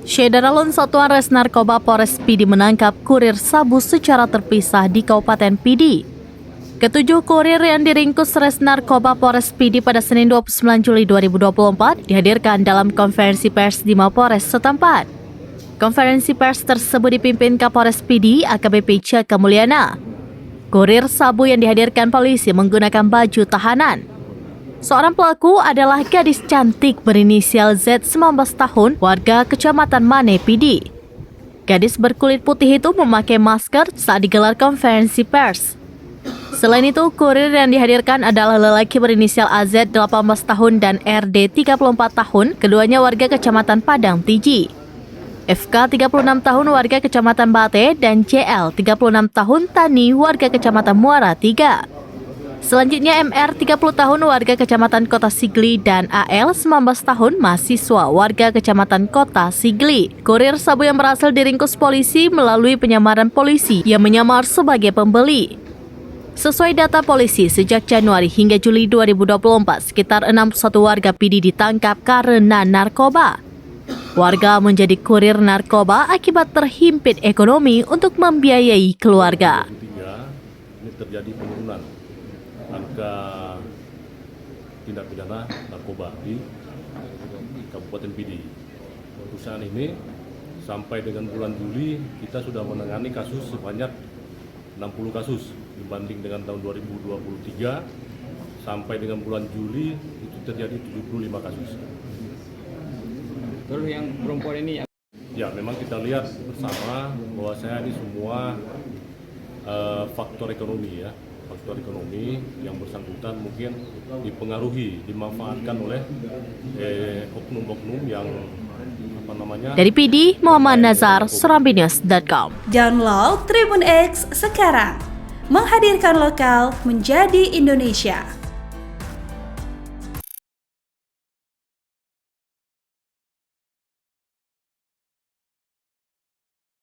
Syederalun Satuan Res Narkoba Polres Pidi menangkap kurir sabu secara terpisah di Kabupaten Pidi. Ketujuh kurir yang diringkus Res Narkoba Polres Pidi pada Senin 29 Juli 2024 dihadirkan dalam konferensi pers di Mapolres setempat. Konferensi pers tersebut dipimpin Kapolres Pidi AKBP Caka Mulyana. Kurir sabu yang dihadirkan polisi menggunakan baju tahanan. Seorang pelaku adalah gadis cantik berinisial Z 19 tahun warga Kecamatan Mane Pidi. Gadis berkulit putih itu memakai masker saat digelar konferensi pers. Selain itu, kurir yang dihadirkan adalah lelaki berinisial AZ 18 tahun dan RD 34 tahun, keduanya warga Kecamatan Padang Tiji. FK 36 tahun warga Kecamatan Bate dan CL 36 tahun Tani warga Kecamatan Muara 3. Selanjutnya MR 30 tahun warga Kecamatan Kota Sigli dan AL 19 tahun mahasiswa warga Kecamatan Kota Sigli. Kurir sabu yang berhasil diringkus polisi melalui penyamaran polisi yang menyamar sebagai pembeli. Sesuai data polisi, sejak Januari hingga Juli 2024, sekitar 61 warga Pidi ditangkap karena narkoba. Warga menjadi kurir narkoba akibat terhimpit ekonomi untuk membiayai keluarga. Ini terjadi penurunan angka tindak pidana narkoba di Kabupaten Pidi. Untuk saat ini sampai dengan bulan Juli kita sudah menangani kasus sebanyak 60 kasus dibanding dengan tahun 2023 sampai dengan bulan Juli itu terjadi 75 kasus. Kalau yang perempuan ini ya memang kita lihat bersama bahwasanya ini semua faktor ekonomi ya. Faktor ekonomi yang bersangkutan mungkin dipengaruhi, dimanfaatkan oleh oknum-oknum yang Dari Pidi, Muhammad Nazar, serambinews.com. Download Tribun X sekarang, menghadirkan lokal menjadi Indonesia.